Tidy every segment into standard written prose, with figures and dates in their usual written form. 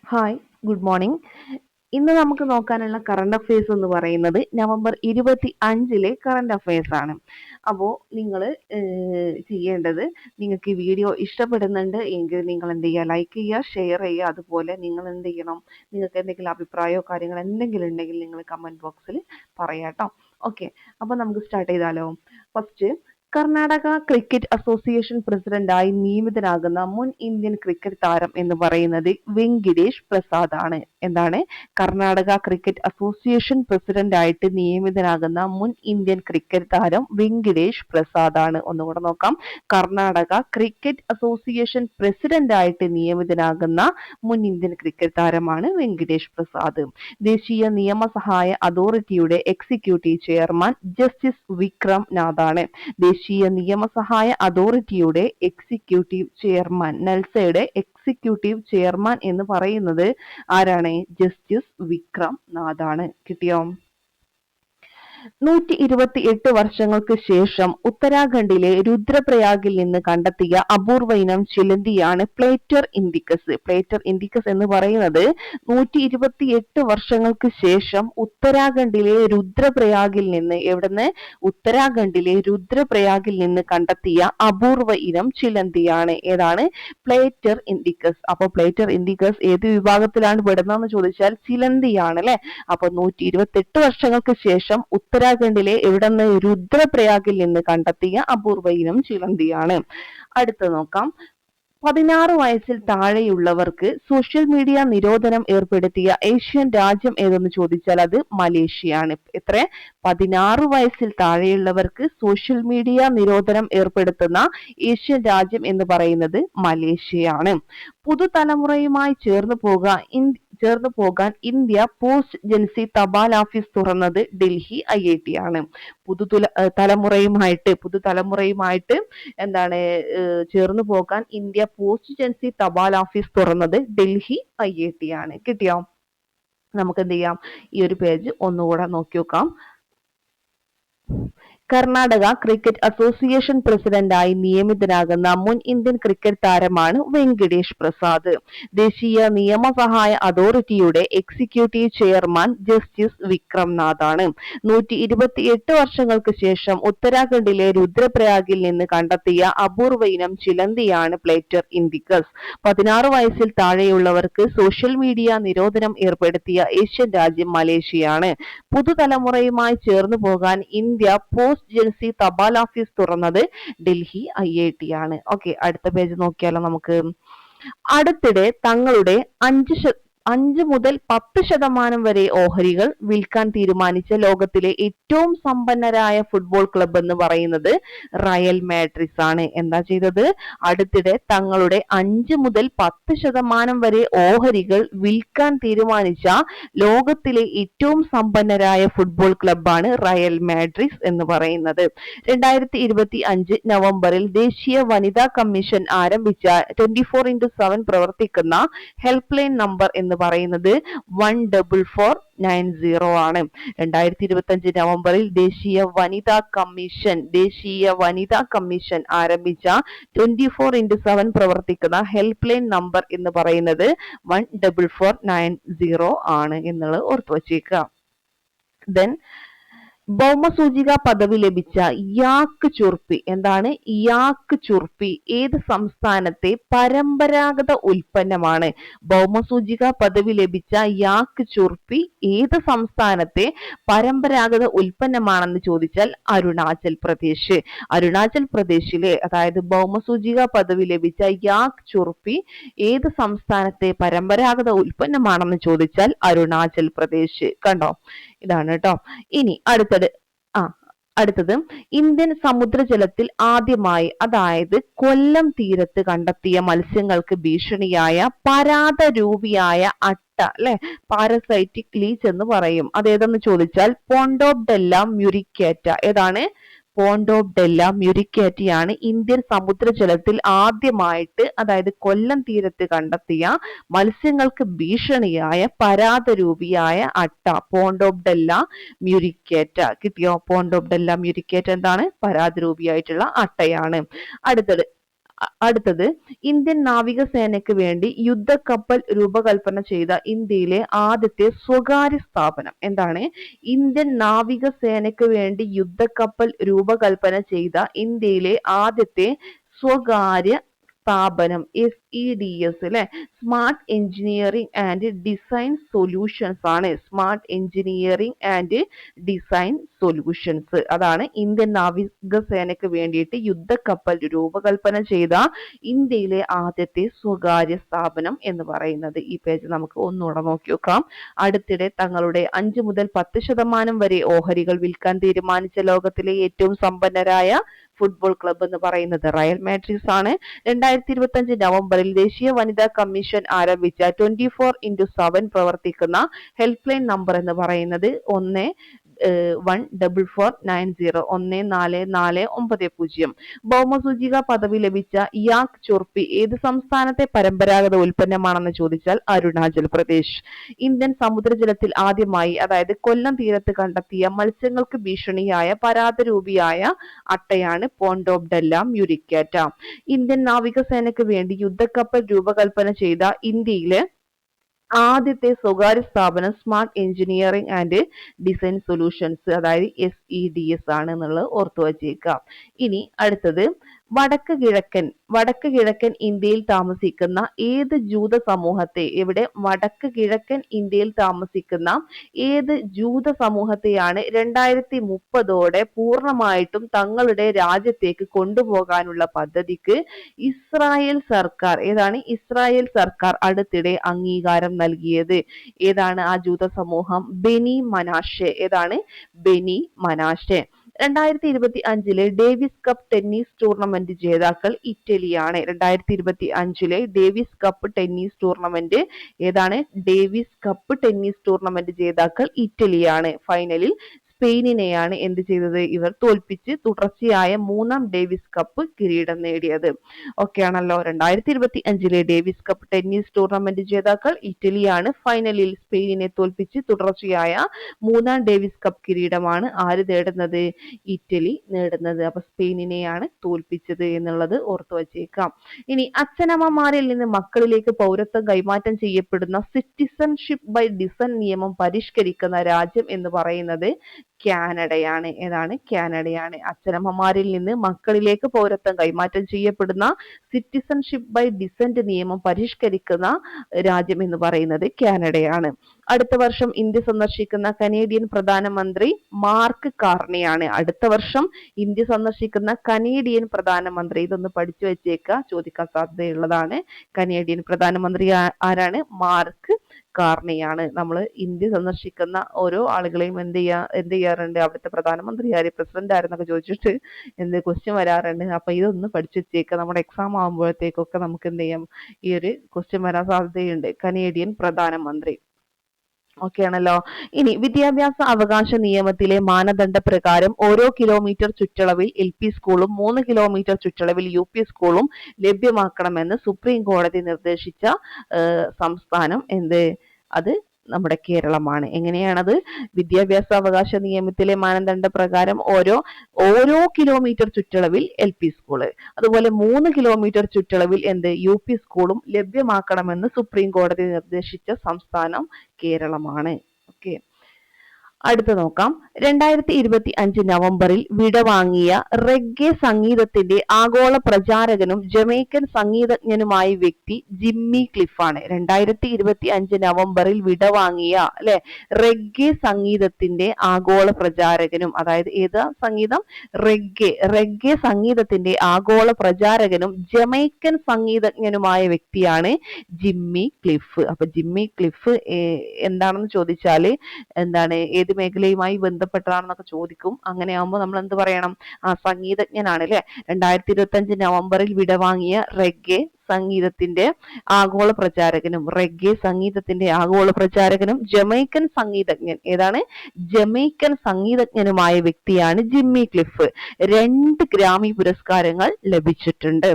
Hi, good morning. ഇന്ന് നമുക്ക് നോക്കാനുള്ള കറണ്ട് അഫയേഴ്സ് എന്ന് പറയുന്നത് നവംബർ 25-ലെ കറണ്ട് അഫയേഴ്സ് ആണ്. അപ്പോൾ നിങ്ങൾ ചെയ്യേണ്ടത്, നിങ്ങൾക്ക് ഈ വീഡിയോ ഇഷ്ടപ്പെടുന്നുണ്ട് എങ്കിൽ നിങ്ങൾ എന്ത് ചെയ്യുക, ലൈക്ക് ചെയ്യുക, ഷെയർ ചെയ്യുക. അതുപോലെ നിങ്ങൾ എന്ത് ചെയ്യണം, നിങ്ങൾക്ക് എന്തെങ്കിലും അഭിപ്രായമോ കാര്യങ്ങൾ എന്തെങ്കിലും ഉണ്ടെങ്കിൽ നിങ്ങൾ കമൻറ്റ് ബോക്സിൽ പറയാം കേട്ടോ. ഓക്കെ, അപ്പോൾ നമുക്ക് സ്റ്റാർട്ട് ചെയ്താലോ. ഫസ്റ്റ്, കർണാടക ക്രിക്കറ്റ് അസോസിയേഷൻ പ്രസിഡന്റായി നിയമിതനാകുന്ന മുൻ ഇന്ത്യൻ ക്രിക്കറ്റ് താരം എന്ന് പറയുന്നത് വെങ്കിടേഷ് പ്രസാദ് ആണ്. എന്താണ്? കർണാടക ക്രിക്കറ്റ് അസോസിയേഷൻ പ്രസിഡന്റായിട്ട് നിയമിതനാകുന്ന മുൻ ഇന്ത്യൻ ക്രിക്കറ്റ് താരം വെങ്കിടേഷ് പ്രസാദ് ആണ്. ഒന്നുകൂടെ നോക്കാം. കർണാടക ക്രിക്കറ്റ് അസോസിയേഷൻ പ്രസിഡന്റായിട്ട് നിയമിതനാകുന്ന മുൻ ഇന്ത്യൻ ക്രിക്കറ്റ് താരമാണ് വെങ്കിടേഷ് പ്രസാദ്. ദേശീയ നിയമസഹായ അതോറിറ്റിയുടെ എക്സിക്യൂട്ടീവ് ചെയർമാൻ ജസ്റ്റിസ് വിക്രം നാഥാണ്. ദേശീയ നിയമസഹായ അതോറിറ്റിയുടെ എക്സിക്യൂട്ടീവ് ചെയർമാൻ, നൽസയുടെ എക്സിക്യൂട്ടീവ് ചെയർമാൻ എന്ന് പറയുന്നത് ആരാണ്? ജസ്റ്റിസ് വിക്രം നാഥാണ്. കിട്ടിയോ? 128 വർഷങ്ങൾക്ക് ശേഷം ഉത്തരാഖണ്ഡിലെ രുദ്രപ്രയാഗിൽ നിന്ന് കണ്ടെത്തിയ അപൂർവ ഇനം ചിലന്തിയാണ് പ്ലേറ്റർ ഇൻഡിക്കസ്. പ്ലേറ്റർ ഇൻഡിക്കസ് എന്ന് പറയുന്നത് 128 വർഷങ്ങൾക്ക് ശേഷം ഉത്തരാഖണ്ഡിലെ രുദ്രപ്രയാഗിൽ നിന്ന്, എവിടുന്ന്? ഉത്തരാഖണ്ഡിലെ രുദ്രപ്രയാഗിൽ നിന്ന് കണ്ടെത്തിയ അപൂർവ ഇനം ചിലന്തിയാണ്. ഏതാണ്? Plater indicus. അപ്പോൾ പ്ലേറ്റർ ഇൻഡിക്കസ് ഏത് വിഭാഗത്തിലാണ് പെടുന്നതെന്ന് ചോദിച്ചാൽ ചിലന്തിയാണ് അല്ലെ. അപ്പൊ 128 വർഷങ്ങൾക്ക് ശേഷം ഉത്തരാഖണ്ഡിലെ എവിടെന്ന്? രുദ്രപ്രയാഗിൽ നിന്ന് കണ്ടെത്തിയ അപൂർവ ഇനം ചിലന്തിയാണ്. അടുത്ത നോക്കാം. 16 വയസ്സിൽ താഴെയുള്ളവർക്ക് സോഷ്യൽ മീഡിയ നിരോധനം ഏർപ്പെടുത്തിയ ഏഷ്യൻ രാജ്യം ഏതെന്ന് ചോദിച്ചാൽ അത് മലേഷ്യയാണ്. എത്ര? 16 വയസ്സിൽ താഴെയുള്ളവർക്ക് സോഷ്യൽ മീഡിയ നിരോധനം ഏർപ്പെടുത്തുന്ന ഏഷ്യൻ രാജ്യം എന്ന് പറയുന്നത് മലേഷ്യയാണ്. പുതുതലമുറയുമായി ചേർന്ന് പോകാൻ ഇന്ത്യ പോസ്റ്റ് ജൻസി തപാൽ ഓഫീസ് തുറന്നത് ഡൽഹി IIT ആണ്. പുതുതലമുറയുമായിട്ട് എന്താണ് ചേർന്ന് പോകാൻ ഇന്ത്യ പോസ്റ്റ് ജൻസി തപാൽ ഓഫീസ് തുറന്നത് ഡൽഹി IIT ആണ്. കിട്ടിയോ? നമുക്ക് എന്ത് ചെയ്യാം, ഈ ഒരു പേജ് ഒന്നുകൂടെ നോക്കി നോക്കാം. കർണാടക ക്രിക്കറ്റ് അസോസിയേഷൻ പ്രസിഡന്റായി നിയമിതനാകുന്ന മുൻ ഇന്ത്യൻ ക്രിക്കറ്റ് താരമാണ് വെങ്കിടേഷ് പ്രസാദ്. ദേശീയ നിയമസഹായ അതോറിറ്റിയുടെ എക്സിക്യൂട്ടീവ് ചെയർമാൻ ജസ്റ്റിസ് വിക്രം നാഥാണ്. 128 വർഷങ്ങൾക്ക് ശേഷം ഉത്തരാഖണ്ഡിലെ രുദ്രപ്രയാഗിൽ നിന്ന് കണ്ടെത്തിയ അപൂർവ ഇനം ചിലന്തിയാണ് പ്ലേറ്റർ ഇൻഡിക്കസ്. 16 വയസ്സിൽ താഴെയുള്ളവർക്ക് സോഷ്യൽ മീഡിയ നിരോധനം ഏർപ്പെടുത്തിയ ഏഷ്യൻ രാജ്യം മലേഷ്യയാണ്. പുതുതലമുറയുമായി ചേർന്നു പോകാൻ ഇന്ത്യ പോസ്റ്റ് ജൻസി തപാൽ ഓഫീസ് തുറന്നത് ഡൽഹി IIT ആണ്. ഓക്കെ, അടുത്ത പേജ് നോക്കിയാലോ നമുക്ക്. അടുത്തിടെ തങ്ങളുടെ 5 മുതൽ 10% വരെ ഓഹരികൾ വിൽക്കാൻ തീരുമാനിച്ച ലോകത്തിലെ ഏറ്റവും സമ്പന്നരായ ഫുട്ബോൾ ക്ലബ് എന്ന് പറയുന്നത് റയൽ മാഡ്രിഡ് ആണ്. എന്താ ചെയ്തത്? അടുത്തിടെ തങ്ങളുടെ 5 മുതൽ 10% വരെ ഓഹരികൾ വിൽക്കാൻ തീരുമാനിച്ച ലോകത്തിലെ ഏറ്റവും സമ്പന്നരായ ഫുട്ബോൾ ക്ലബ്ബാണ് റയൽ മാഡ്രിഡ് എന്ന് പറയുന്നത്. 2025 നവംബറിൽ ദേശീയ വനിതാ കമ്മീഷൻ ആരംഭിച്ച 24x7 പ്രവർത്തിക്കുന്ന ഹെൽപ്പ് ലൈൻ നമ്പർ എന്ന് പറയുന്നത് 14490 ആണ്. 2025 നവംബറിൽ ദേശീയ വനിതാ കമ്മീഷൻ ആരംഭിച്ച 24x7 പ്രവർത്തിക്കുന്ന ഹെൽപ്പ് ലൈൻ നമ്പർ എന്ന് പറയുന്നത് 14490 ആണ് എന്നുള്ളത് ഓർത്തു വച്ചേക്കുക. ദെൻ ഭൗമസൂചിക പദവി ലഭിച്ച യാക്ക് ചുർപ്പി. എന്താണ്? യാക്ക് ചുർപ്പി ഏത് സംസ്ഥാനത്തെ പരമ്പരാഗത ഉൽപ്പന്നമാണ്? ഭൗമസൂചിക പദവി ലഭിച്ച യാക്ക് ചുർപ്പി ഏത് സംസ്ഥാനത്തെ പരമ്പരാഗത ഉൽപ്പന്നമാണെന്ന് ചോദിച്ചാൽ അരുണാചൽ പ്രദേശ്. അരുണാചൽ പ്രദേശിലെ, അതായത് ഭൗമസൂചിക പദവി ലഭിച്ച യാക്ക് ചുർപ്പി ഏത് സംസ്ഥാനത്തെ പരമ്പരാഗത ഉൽപ്പന്നമാണെന്ന് ചോദിച്ചാൽ അരുണാചൽ പ്രദേശ്. കണ്ടോ? ഇതാണ് കേട്ടോ. ഇനി അടുത്തത് ഇന്ത്യൻ സമുദ്രജലത്തിൽ ആദ്യമായി, അതായത് കൊല്ലം തീരത്ത് കണ്ടെത്തിയ മത്സ്യങ്ങൾക്ക് ഭീഷണിയായ പരാതരൂപിയായ അട്ട, അല്ലെ, പാരസൈറ്റിക് ലീച്ച് എന്ന് പറയും. അതേതെന്ന് ചോദിച്ചാൽ പോണ്ടോപ്ഡെല്ല മ്യൂരിക്കേറ്റ. ഏതാണ്? പോണ്ടോപ്ഡെല്ല മ്യൂരിക്കേറ്റയാണ് ഇന്ത്യൻ സമുദ്രജലത്തിൽ ആദ്യമായിട്ട്, അതായത് കൊല്ലം തീരത്ത് കണ്ടെത്തിയ മത്സ്യങ്ങൾക്ക് ഭീഷണിയായ പരാതരൂപിയായ അട്ട, പോണ്ടോപ്ഡെല്ല മ്യൂരിക്കേറ്റ. കിട്ടിയോ? പോണ്ടോപ്ഡെല്ല മ്യൂരിക്കേറ്റ എന്താണ്? പരാതരൂപിയായിട്ടുള്ള അട്ടയാണ്. അടുത്തത് അടുത്തത് ഇന്ത്യൻ നാവികസേനയ്ക്ക് വേണ്ടി യുദ്ധക്കപ്പൽ രൂപകൽപ്പന ചെയ്ത ഇന്ത്യയിലെ ആദ്യത്തെ സ്വകാര്യ സ്ഥാപനം എന്താണ്? ഇന്ത്യൻ നാവികസേനയ്ക്ക് വേണ്ടി യുദ്ധക്കപ്പൽ രൂപകൽപ്പന ചെയ്ത ഇന്ത്യയിലെ ആദ്യത്തെ സ്വകാര്യ സ്ഥാപനം SEDS അല്ലെ, smart engineering and design solutions ആണ്. Smart engineering and design solutions, അതാണ് ഇന്ത്യൻ നാവികസേനയ്ക്ക് വേണ്ടിയിട്ട് യുദ്ധക്കപ്പൽ രൂപകൽപ്പന ചെയ്ത ഇന്ത്യയിലെ ആദ്യത്തെ സ്വകാര്യ സ്ഥാപനം എന്ന് പറയുന്നത്. ഈ പേജ് നമുക്ക് ഒന്നുകൂടെ നോക്കി നോക്കാം. അടുത്തിടെ തങ്ങളുടെ 5 മുതൽ 10% വരെ ഓഹരികൾ വിൽക്കാൻ തീരുമാനിച്ച ലോകത്തിലെ ഏറ്റവും സമ്പന്നരായ ഫുട്ബോൾ ക്ലബ്ബ് എന്ന് പറയുന്നത് റയൽ മാഡ്രിഡ് ആണ്. 2025 നവംബറിൽ ദേശീയ വനിതാ കമ്മീഷൻ ആരംഭിച്ച 24x7 പ്രവർത്തിക്കുന്ന ഹെൽപ്പ് ലൈൻ നമ്പർ എന്ന് പറയുന്നത് 14490. ഭൗമസൂചിക പദവി ലഭിച്ച യാക് ചൊർപ്പി ഏത് സംസ്ഥാനത്തെ പരമ്പരാഗത ഉൽപ്പന്നമാണെന്ന് ചോദിച്ചാൽ അരുണാചൽ പ്രദേശ്. ഇന്ത്യൻ സമുദ്രജലത്തിൽ ആദ്യമായി, അതായത് കൊല്ലം തീരത്ത് കണ്ടെത്തിയ മത്സ്യങ്ങൾക്ക് ഭീഷണിയായ പരാതരൂപിയായ അട്ടയാണ് പോണ്ടോപ്ഡെല്ല മ്യൂരിക്കാറ്റ. ഇന്ത്യൻ നാവികസേനയ്ക്ക് വേണ്ടി യുദ്ധക്കപ്പൽ രൂപകൽപ്പന ചെയ്ത ഇന്ത്യയിലെ ആദ്യത്തെ സ്വകാര്യ സ്ഥാപനം smart engineering and design solutions, അതായത് SEDS ആണ് എന്നുള്ളത് ഓർത്തു വച്ചേക്കാം. ഇനി അടുത്തത് വടക്ക് കിഴക്കൻ ഇന്ത്യയിൽ താമസിക്കുന്ന ഏത് ജൂത സമൂഹത്തെ, ഇവിടെ വടക്ക് കിഴക്കൻ ഇന്ത്യയിൽ താമസിക്കുന്ന ഏത് ജൂത സമൂഹത്തെയാണ് 2030 പൂർണ്ണമായിട്ടും തങ്ങളുടെ രാജ്യത്തേക്ക് കൊണ്ടുപോകാനുള്ള പദ്ധതിക്ക് ഇസ്രായേൽ സർക്കാർ, ഇസ്രായേൽ സർക്കാർ അടുത്തിടെ അംഗീകാരം നൽകിയത്? ഏതാണ് ആ ജൂത സമൂഹം? Bani മനാഷെ. Bani മനാഷെ. 2025 Davis Cup tennis tournament ജേതാക്കൾ ഇറ്റലിയാണ്. 2025 Davis Cup tennis tournament Davis Cup tennis tournament ജേതാക്കൾ ഇറ്റലിയാണ്. ഫൈനലിൽ സ്പെയിനിനെയാണ് എന്ത് ചെയ്തത്? ഇവർ തോൽപ്പിച്ച് തുടർച്ചയായ 3ാം ഡേവിസ് കപ്പ് കിരീടം നേടിയത്. ഓക്കെ ആണല്ലോ. 2025 ഡേവിസ് കപ്പ് ടെന്നീസ് ടൂർണമെന്റ് ജേതാക്കൾ ഇറ്റലിയാണ്. ഫൈനലിൽ സ്പെയിനിനെ തോൽപ്പിച്ച് തുടർച്ചയായ 3ാം ഡേവിസ് കപ്പ് കിരീടമാണ് ആര് നേടുന്നത്? ഇറ്റലി നേടുന്നത്. അപ്പൊ സ്പെയിനിനെയാണ് തോൽപ്പിച്ചത് എന്നുള്ളത് ഓർത്തു വച്ചേക്കാം. ഇനി അച്ഛനമ്മമാരിൽ നിന്ന് മക്കളിലേക്ക് പൗരത്വം കൈമാറ്റം ചെയ്യപ്പെടുന്ന സിറ്റിസൺഷിപ്പ് ബൈ ഡിസന്റ് നിയമം പരിഷ്കരിക്കുന്ന രാജ്യം എന്ന് പറയുന്നത് കാനഡയാണ്. കാനഡയാണ്. അച്ഛനമ്മമാരിൽ നിന്ന് മക്കളിലേക്ക് പൗരത്വം കൈമാറ്റം ചെയ്യപ്പെടുന്ന സിറ്റിസൺഷിപ്പ് ബൈ ഡിസന്റ് നിയമം പരിഷ്കരിക്കുന്ന രാജ്യം എന്ന് പറയുന്നത് കാനഡയാണ്. അടുത്ത വർഷം ഇന്ത്യ സന്ദർശിക്കുന്ന കനേഡിയൻ പ്രധാനമന്ത്രി മാർക്ക് കാർണിയാണ്. അടുത്ത വർഷം ഇന്ത്യ സന്ദർശിക്കുന്ന കനേഡിയൻ പ്രധാനമന്ത്രി, ഇതൊന്ന് പഠിച്ചു വെച്ചേക്കുക, ചോദിക്കാൻ സാധ്യതയുള്ളതാണ്. കനേഡിയൻ പ്രധാനമന്ത്രി ആരാണ്? മാർക്ക് കാർണിയാണ്. നമ്മൾ ഇന്ത്യ സന്ദർശിക്കുന്ന ഓരോ ആളുകളെയും എന്ത് ചെയ്യാറുണ്ട്? അവിടുത്തെ പ്രധാനമന്ത്രി ആര്, പ്രസിഡന്റ് ആരെന്നൊക്കെ ചോദിച്ചിട്ട് ക്വസ്റ്റ്യൻ വരാറുണ്ട്. അപ്പൊ ഇതൊന്ന് പഠിച്ചു വെച്ചേക്കുക. നമ്മുടെ എക്സാം ആകുമ്പോഴത്തേക്കൊക്കെ നമുക്ക് എന്ത് ചെയ്യാം, ഈ ഒരു ക്വസ്റ്റ്യൻ വരാൻ സാധ്യതയുണ്ട്. കനേഡിയൻ പ്രധാനമന്ത്രി. ഓക്കെ ആണല്ലോ. ഇനി വിദ്യാഭ്യാസ അവകാശ നിയമത്തിലെ മാനദണ്ഡ പ്രകാരം ഓരോ കിലോമീറ്റർ ചുറ്റളവിൽ LP സ്കൂളും 3 കിലോമീറ്റർ ചുറ്റളവിൽ UP സ്കൂളും ലഭ്യമാക്കണമെന്ന് സുപ്രീം കോടതി നിർദ്ദേശിച്ച സംസ്ഥാനം അത് നമ്മുടെ കേരളമാണ്. എങ്ങനെയാണത്? വിദ്യാഭ്യാസ അവകാശ നിയമത്തിലെ മാനദണ്ഡ പ്രകാരം ഓരോ കിലോമീറ്റർ ചുറ്റളവിൽ LP സ്കൂള്, അതുപോലെ 3 കിലോമീറ്റർ ചുറ്റളവിൽ UP സ്കൂളും ലഭ്യമാക്കണമെന്ന് സുപ്രീം കോടതി നിർദ്ദേശിച്ച സംസ്ഥാനം കേരളമാണ്. ഓക്കെ, അടുത്ത നോക്കാം. 2025 നവംബറിൽ വിടവാങ്ങിയ റെഗ്ഗെ സംഗീതത്തിന്റെ ആഗോള പ്രചാരകനും ജമൈക്കൻ സംഗീതജ്ഞനുമായ വ്യക്തി ജിമ്മി ക്ലിഫാണ്. 2025 നവംബറിൽ വിടവാങ്ങിയ റെഗ്ഗെ സംഗീതത്തിന്റെ ആഗോള പ്രചാരകനും, അതായത് ഏതാ സംഗീതം? റെഗ്ഗെ സംഗീതത്തിന്റെ ആഗോള പ്രചാരകനും ജമൈക്കൻ സംഗീതജ്ഞനുമായ വ്യക്തിയാണ് ജിമ്മി ക്ലിഫ്. അപ്പൊ ജിമ്മി ക്ലിഫ് എന്താണെന്ന് ചോദിച്ചാല് ഏത് മേഖലയുമായി ബന്ധപ്പെട്ടതാണെന്നൊക്കെ ചോദിക്കും. അങ്ങനെയാകുമ്പോൾ നമ്മൾ എന്ത് പറയണം? സംഗീതജ്ഞനാണ്. 2025 നവംബറിൽ വിടവാങ്ങിയ റെഗ്ഗെ സംഗീതത്തിന്റെ ആഗോള പ്രചാരകനും ജമൈക്കൻ സംഗീതജ്ഞൻ ഏതാണ് ജമൈക്കൻ സംഗീതജ്ഞനുമായ വ്യക്തിയാണ് ജിമ്മി ക്ലിഫ്. 2 ഗ്രാമി പുരസ്കാരങ്ങൾ ലഭിച്ചിട്ടുണ്ട്.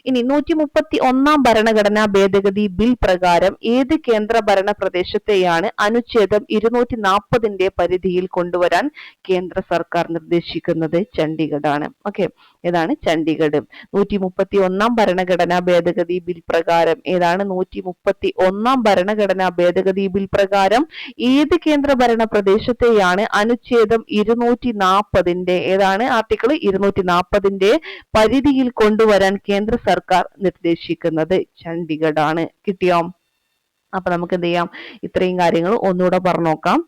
ഇനി 131 ഭരണഘടനാ ഭേദഗതി ബിൽ പ്രകാരം ഏത് കേന്ദ്ര ഭരണ പ്രദേശത്തെയാണ് അനുച്ഛേദം 240 പരിധിയിൽ കൊണ്ടുവരാൻ കേന്ദ്ര സർക്കാർ നിർദ്ദേശിക്കുന്നത്? ചണ്ഡീഗഡ് ആണ്. ഓക്കെ, ഏതാണ് ചണ്ഡീഗഡ്. 131 ഭരണഘടനാ ഭേദഗതി ബിൽ പ്രകാരം ഏതാണ് 131 ഭരണഘടനാ ഭേദഗതി ബിൽ പ്രകാരം ഏത് കേന്ദ്ര ഭരണ പ്രദേശത്തെയാണ് അനുച്ഛേദം 240 ഏതാണ് ആർട്ടിക്കിൾ 240 പരിധിയിൽ കൊണ്ടുവരാൻ കേന്ദ്ര സർക്കാർ നിർദ്ദേശിക്കുന്നത്? ചണ്ഡീഗഡ് ആണ്. കിട്ടിയോ? അപ്പൊ നമുക്ക് എന്ത് ചെയ്യാം, ഇത്രയും കാര്യങ്ങൾ ഒന്നുകൂടെ പറഞ്ഞു നോക്കാം.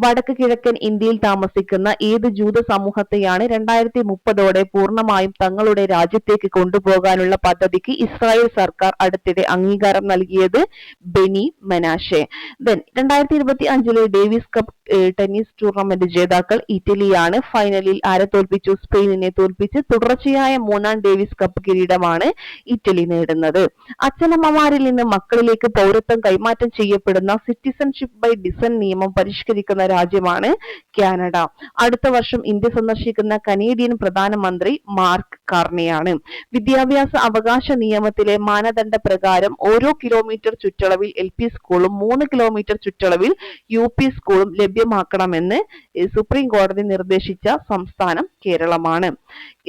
വടക്ക് കിഴക്കൻ ഇന്ത്യയിൽ താമസിക്കുന്ന ഏത് ജൂത സമൂഹത്തെയാണ് 2030 പൂർണ്ണമായും തങ്ങളുടെ രാജ്യത്തേക്ക് കൊണ്ടുപോകാനുള്ള പദ്ധതിക്ക് ഇസ്രായേൽ സർക്കാർ അടുത്തിടെ അംഗീകാരം നൽകിയത്? Bnei Menashe. Then 2025 Davis Cup tennis tournament ജേതാക്കൾ ഇറ്റലിയാണ്. ഫൈനലിൽ ആരെ തോൽപ്പിച്ചു? സ്പെയിനിനെ തോൽപ്പിച്ച് തുടർച്ചയായ 3ാം ഡേവിസ് കപ്പ് കിരീടമാണ് ഇറ്റലി നേടുന്നത്. അച്ഛനമ്മമാരിൽ നിന്ന് മക്കളിലേക്ക് പൗരത്വം കൈമാറ്റം ചെയ്യപ്പെടുന്ന സിറ്റിസൺഷിപ്പ് ബൈ ഡിസന്റ് നിയമം പരിഷ്കരിക്കുന്ന രാജ്യമാണ് കാനഡ. അടുത്ത വർഷം ഇന്ത്യ സന്ദർശിക്കുന്ന കനേഡിയൻ പ്രധാനമന്ത്രി മാർക്ക് കാർണിയാണ്. വിദ്യാഭ്യാസ അവകാശ നിയമത്തിലെ മാനദണ്ഡ പ്രകാരം ഓരോ കിലോമീറ്റർ ചുറ്റളവിൽ LP സ്കൂളും 3 കിലോമീറ്റർ ചുറ്റളവിൽ UP സ്കൂളും ലഭ്യമാക്കണമെന്ന് സുപ്രീം കോടതി നിർദ്ദേശിച്ച സംസ്ഥാനം കേരളമാണ്.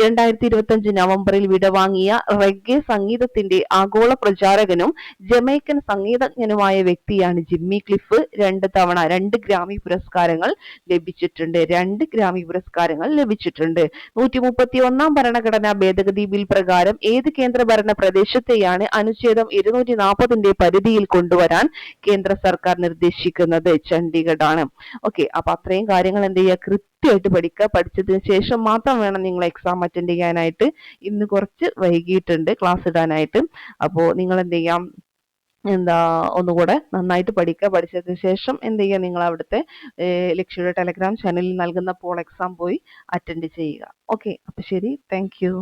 2025 നവംബറിൽ വിടവാങ്ങിയ റെഗെ സംഗീതത്തിന്റെ ആഗോള പ്രചാരകനും ജമൈക്കൻ സംഗീതജ്ഞനുമായ വ്യക്തിയാണ് ജിമ്മി ക്ലിഫ്. 2 ഗ്രാമി പുരസ്കാരങ്ങൾ ലഭിച്ചിട്ടുണ്ട്. 2 ഗ്രാമി പുരസ്കാരങ്ങൾ ലഭിച്ചിട്ടുണ്ട്. 131 ഭരണഘടനാ ഭേദഗതി ബിൽ പ്രകാരം ഏത് കേന്ദ്ര ഭരണ പ്രദേശത്തെയാണ് അനുച്ഛേദം 240 പരിധിയിൽ കൊണ്ടുവരാൻ കേന്ദ്ര സർക്കാർ നിർദ്ദേശിക്കുന്നത്? ചണ്ഡീഗഡ് ആണ്. ഓക്കെ, അപ്പൊ അത്രയും കാര്യങ്ങൾ എന്ത് ചെയ്യുക, കൃത്യമായിട്ട് പഠിക്കുക. പഠിച്ചതിന് ശേഷം മാത്രം വേണം നിങ്ങൾ എക്സാം അറ്റൻഡ് ചെയ്യാനായിട്ട്. ഇന്ന് കുറച്ച് വൈകിട്ടുണ്ട് ക്ലാസ് ഇടാനായിട്ട്. അപ്പോ നിങ്ങൾ എന്ത് ചെയ്യാം, ഒന്നുകൂടെ നന്നായിട്ട് പഠിക്കുക. പഠിച്ചതിന് ശേഷം എന്ത് ചെയ്യുക, നിങ്ങൾ അവിടുത്തെ ലക്ഷ്യയുടെ ടെലഗ്രാം ചാനലിൽ നൽകുന്ന പോൾ എക്സാം പോയി അറ്റൻഡ് ചെയ്യുക. ഓക്കെ, അപ്പൊ ശരി, താങ്ക് യു.